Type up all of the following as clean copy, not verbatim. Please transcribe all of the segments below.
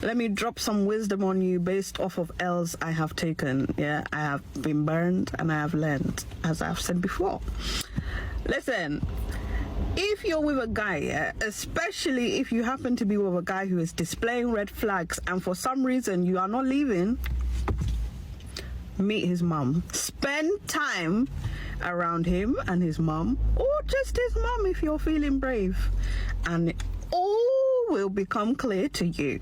Let me drop some wisdom on you based off of L's I have taken. Yeah, I have been burned and I have learned, as I've said before. Listen, if you're with a guy, yeah, especially if you happen to be with a guy who is displaying red flags and for some reason you are not leaving, meet his mum. Spend time around him and his mum, or just his mum if you're feeling brave, and all will become clear to you.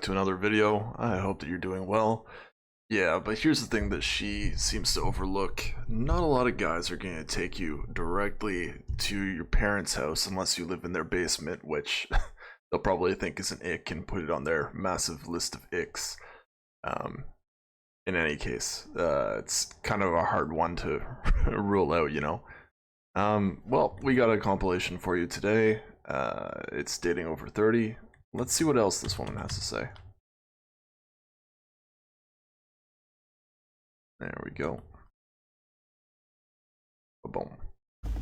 To another video. I hope that you're doing well. Yeah, but here's the thing that she seems to overlook. Not a lot of guys are going to take you directly to your parents' house unless you live in their basement, which they'll probably think is an ick and put it on their massive list of icks. In any case, it's kind of a hard one to rule out, you know. Well, we got a compilation for you today. It's dating over 30. Let's see what else this woman has to say. There we go. Boom.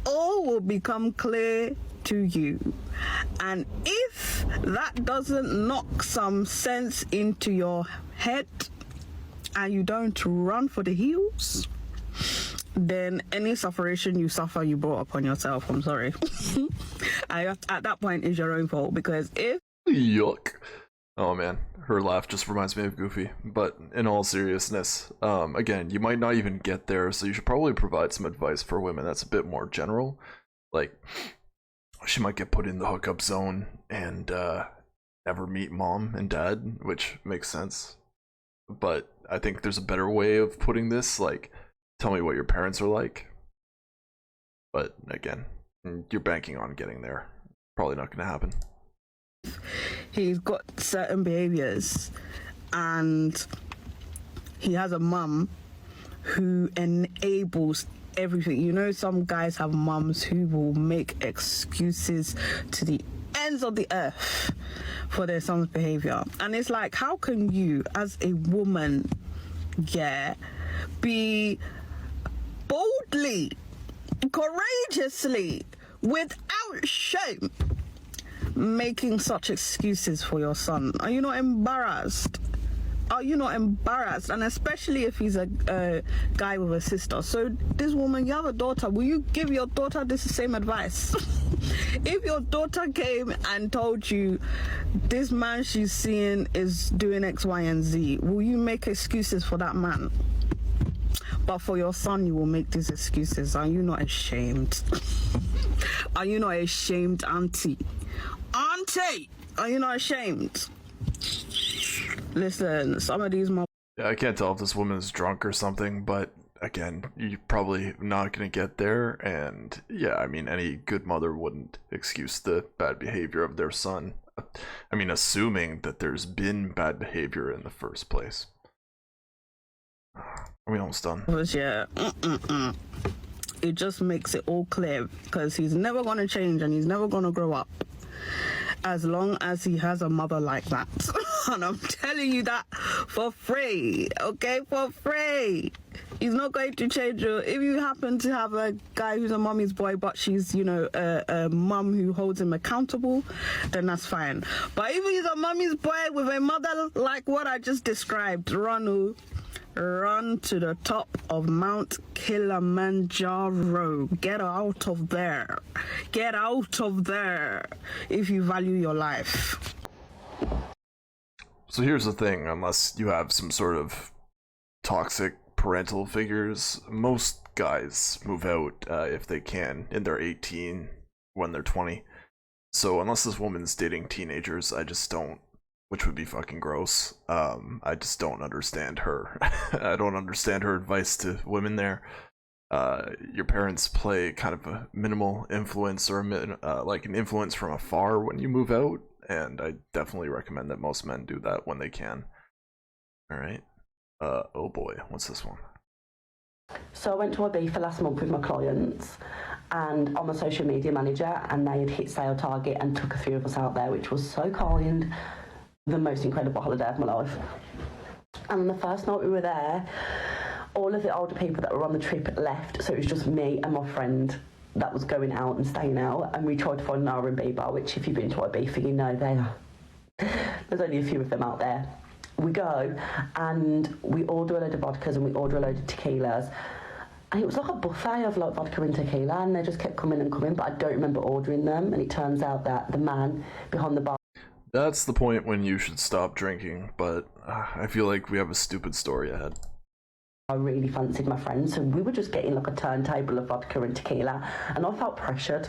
All will become clear to you. And if that doesn't knock some sense into your head and you don't run for the hills, then any sufferation you suffer, you brought upon yourself. I'm sorry. At that point, it's your own fault, because if... Yuck. Oh man, her laugh just reminds me of Goofy. But in all seriousness, again, you might not even get there, so you should probably provide some advice for women that's a bit more general. Like, she might get put in the hookup zone and never meet mom and dad, which makes sense. But I think there's a better way of putting this, like, tell me what your parents are like. But again, you're banking on getting there. Probably not gonna happen. He's got certain behaviors and he has a mum who enables everything. You know, some guys have mums who will make excuses to the ends of the earth for their son's behavior, and it's like, how can you as a woman, yeah, be boldly, courageously, without shame, making such excuses for your son? Are you not embarrassed? Are you not embarrassed? And especially if he's a guy with a sister. So this woman, you have a daughter, will you give your daughter this same advice? If your daughter came and told you this man she's seeing is doing X, Y, and Z, will you make excuses for that man? But for your son, you will make these excuses. Are you not ashamed? Are you not ashamed, auntie? Auntie, are you not ashamed? Listen, some of these... Yeah, I can't tell if this woman is drunk or something, but again, you're probably not gonna get there. And yeah, I mean, any good mother wouldn't excuse the bad behavior of their son. I mean, assuming that there's been bad behavior in the first place. Are we almost done? Yeah. It just makes it all clear, because he's never gonna change and he's never gonna grow up as long as he has a mother like that. And I'm telling you that for free, okay? For free. He's not going to change you. If you happen to have a guy who's a mommy's boy, but she's, you know, a mum who holds him accountable, then that's fine. But if he's a mommy's boy with a mother like what I just described, run to the top of Mount Kilimanjaro. Get out of there. Get out of there if you value your life. So here's the thing, unless you have some sort of toxic parental figures, most guys move out if they can in their 18 when they're 20. So unless this woman's dating teenagers, I just don't, which would be fucking gross. I just don't understand her. I don't understand her advice to women there. Your parents play kind of a minimal influence, or like an influence from afar when you move out, and I definitely recommend that most men do that when they can. All right. Oh boy, what's this one? So I went to Ibiza last month with my clients, and I'm a social media manager, and they had hit sale target and took a few of us out there, which was so kind. the most incredible holiday of my life. And on the first night we were there, all of the older people that were on the trip left, so it was just me and my friend that was going out and staying out, and we tried to find an R&B bar, which if you've been to Ibiza, you know they are. There's only a few of them out there. We go and we order a load of vodkas and we order a load of tequilas, and it was like a buffet of like vodka and tequila, and they just kept coming and coming, but I don't remember ordering them. And it turns out that the man behind the bar, That's the point when you should stop drinking, but I feel like we have a stupid story ahead. I really fancied my friend, so we were just getting like a turntable of vodka and tequila, and I felt pressured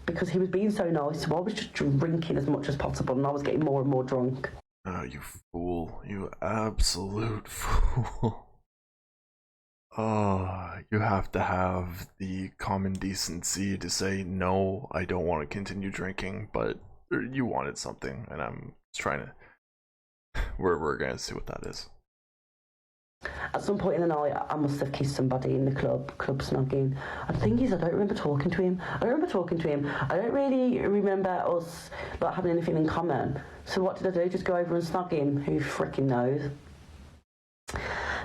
because he was being so nice, so I was just drinking as much as possible, and I was getting more and more drunk. Oh, you fool. You absolute fool. Oh, you have to have the common decency to say, no, I don't want to continue drinking, but you wanted something, and I'm just trying to... We're gonna see what that is. At some point in the night, I must have kissed somebody in the club snogging. The thing is, I don't remember talking to him. I don't really remember us like having anything in common. So what did I do? Just go over and snog him? Who freaking knows?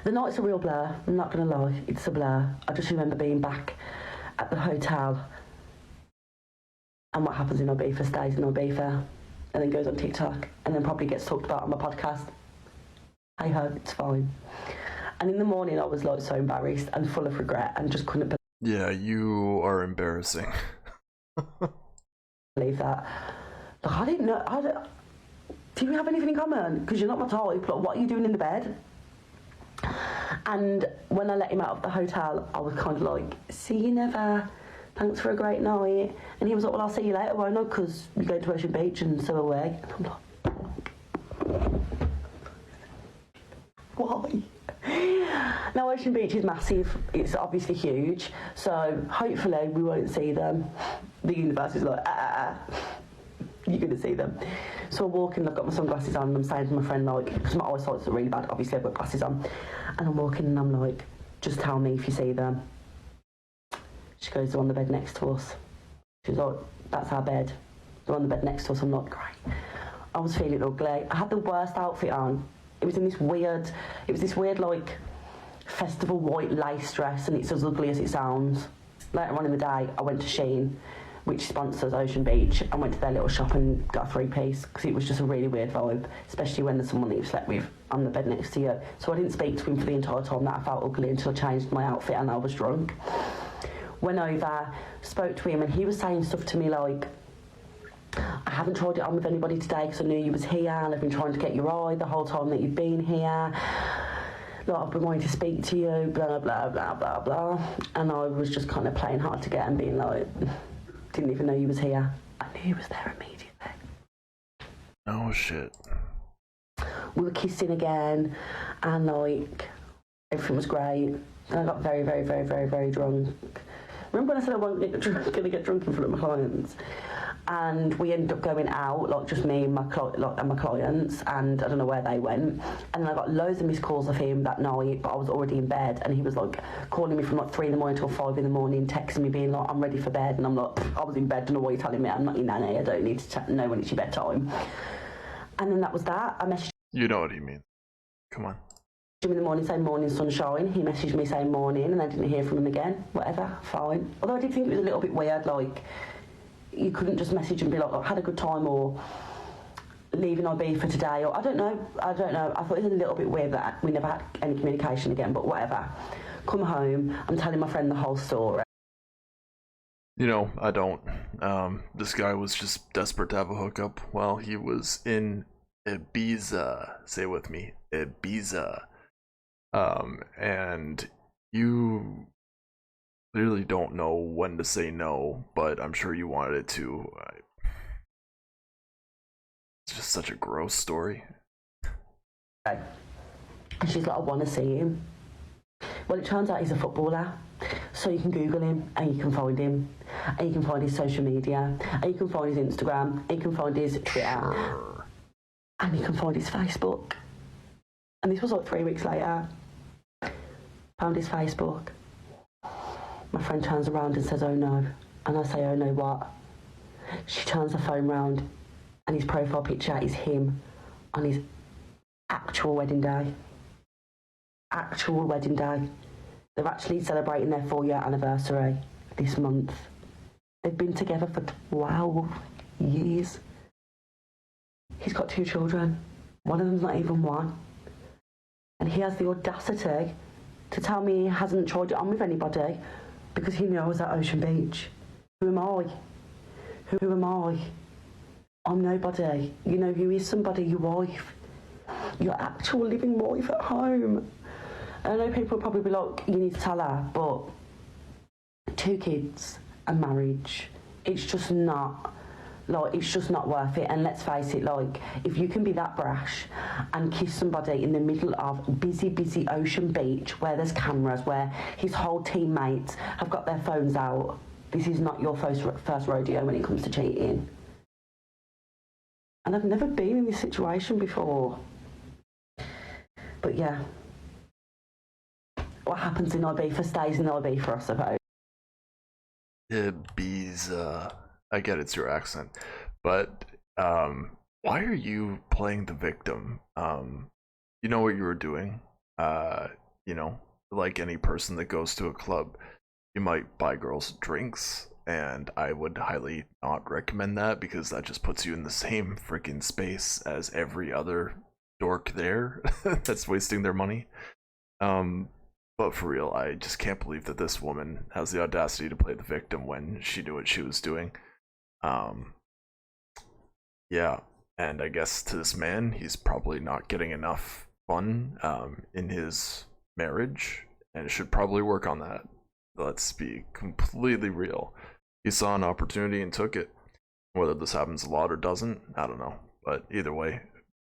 The night's a real blur. I'm not gonna lie, it's a blur. I just remember being back at the hotel, and what happens in Ibiza stays in Ibiza, and then goes on TikTok, and then probably gets talked about on my podcast. I hope it's fine. And in the morning, I was like so embarrassed and full of regret and just couldn't Yeah, you are embarrassing. believe that. Like, I didn't know. Do we have anything in common? Because you're not my type. Like, what are you doing in the bed? And when I let him out of the hotel, I was kind of like, see you never. Thanks for a great night. And he was like, well, I'll see you later, won't I? Because we're going to Ocean Beach and so are we. And I'm like, why? Now, Ocean Beach is massive. It's obviously huge. So hopefully we won't see them. The universe is like, you're going to see them. So I'm walking, I've got my sunglasses on, and I'm saying to my friend, like, because my eyesight's really bad, obviously I've got glasses on. And I'm walking and I'm like, just tell me if you see them. She goes, they're on the bed next to us. She's like, that's our bed. They're on the bed next to us. I'm like, great. I was feeling ugly. I had the worst outfit on. It was this weird, like, festival white lace dress, and it's as ugly as it sounds. Later on in the day, I went to Shein, which sponsors Ocean Beach. I went to their little shop and got a 3-piece, because it was just a really weird vibe, especially when there's someone that you've slept with on the bed next to you. So I didn't speak to him for the entire time that I felt ugly until I changed my outfit and I was drunk. Went over, spoke to him, and he was saying stuff to me like, I haven't tried it on with anybody today because I knew you was here, and I've been trying to get your eye the whole time that you've been here. Like, I've been wanting to speak to you, blah, blah, blah, blah, blah. And I was just kind of playing hard to get and being like, didn't even know you was here. I knew he was there immediately. Oh, shit. We were kissing again, and like, everything was great. And I got very, very, very, very, very drunk. Remember when I said I wasn't going to get drunk in front of my clients? And we ended up going out, like just me and my clients, and I don't know where they went. And then I got loads of missed calls of him that night, but I was already in bed, and he was like calling me from like 3 in the morning till 5 in the morning, texting me being like, I'm ready for bed. And I'm like, I was in bed, don't know why you're telling me, I'm not your nanny, I don't need to know when it's your bedtime. And then that was that. I messaged You know what he means. Come on. him in the morning saying morning sunshine. He messaged me saying morning, and I didn't hear from him again. Whatever, fine. Although I did think it was a little bit weird, like, you couldn't just message and be like, had a good time, or leaving IB for today, or I don't know. I thought it was a little bit weird that we never had any communication again, but whatever. Come home, I'm telling my friend the whole story. You know, I don't. This guy was just desperate to have a hookup while he was in Ibiza. Say it with me, Ibiza. And you clearly don't know when to say no, but I'm sure you wanted it to. It's just such a gross story. And she's like, I want to see him. Well, it turns out he's a footballer, so you can Google him and you can find him, and you can find his social media, and you can find his Instagram, and you can find his Twitter, and you can find his Facebook. And this was like 3 weeks later. Found his Facebook. My friend turns around and says, oh no. And I say, oh no what? She turns the phone round, and his profile picture is him on his actual wedding day. Actual wedding day. They're actually celebrating their 4-year anniversary this month. They've been together for 12 years. He's got 2 children. One of them's not even 1. And he has the audacity to tell me he hasn't tried it on with anybody because he knew I was at Ocean Beach. Who am I? Who am I? I'm nobody. You know who is somebody? Your wife. Your actual living wife at home. I know people will probably be like, you need to tell her, but 2 kids and marriage, it's just not worth it. And let's face it, like, if you can be that brash and kiss somebody in the middle of busy Ocean Beach where there's cameras, where his whole teammates have got their phones out, this is not your first rodeo when it comes to cheating. And I've never been in this situation before. But yeah, what happens in Ibiza stays in Ibiza, I suppose. Ibiza. I get it's your accent, but why are you playing the victim? You know what you were doing. You know, like any person that goes to a club, you might buy girls drinks, and I would highly not recommend that because that just puts you in the same freaking space as every other dork there that's wasting their money. But for real, I just can't believe that this woman has the audacity to play the victim when she knew what she was doing. Yeah, and I guess to this man, he's probably not getting enough fun in his marriage, and should probably work on that. Let's be completely real. He saw an opportunity and took it. Whether this happens a lot or doesn't, I don't know. But either way,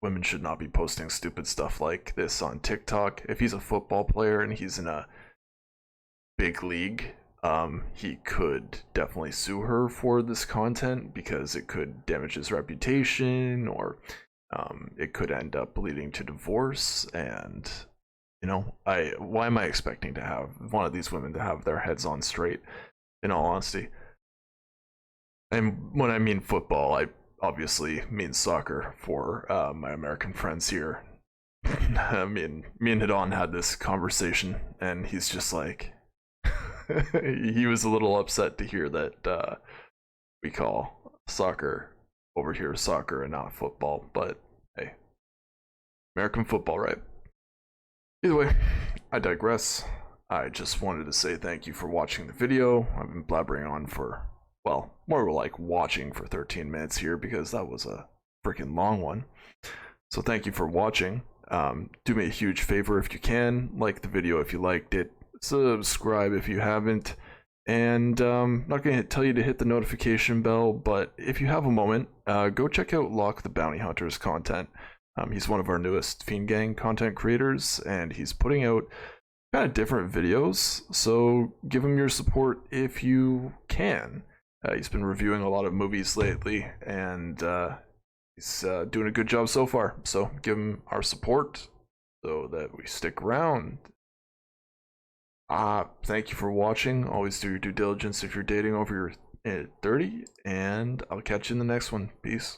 women should not be posting stupid stuff like this on TikTok. If he's a football player and he's in a big league, he could definitely sue her for this content because it could damage his reputation, or it could end up leading to divorce. And you know, why am I expecting to have one of these women to have their heads on straight, in all honesty? And when I mean football, I obviously mean soccer for my American friends here. I mean, me and Hidan had this conversation, and he's just like, he was a little upset to hear that we call soccer over here soccer and not football. But hey, American football, right? Either way, I digress. I just wanted to say thank you for watching the video. I've been blabbering on for, well, more like watching for 13 minutes here because that was a freaking long one. So thank you for watching. Do me a huge favor if you can, like the video if you liked it, subscribe if you haven't, and I'm not going to tell you to hit the notification bell, but if you have a moment, go check out Locke the Bounty Hunter's content. He's one of our newest Fiendgang content creators, and he's putting out kind of different videos, so give him your support if you can. He's been reviewing a lot of movies lately, and he's doing a good job so far, so give him our support so that we stick around. Thank you for watching. Always do your due diligence if you're dating over your 30, and I'll catch you in the next one. Peace.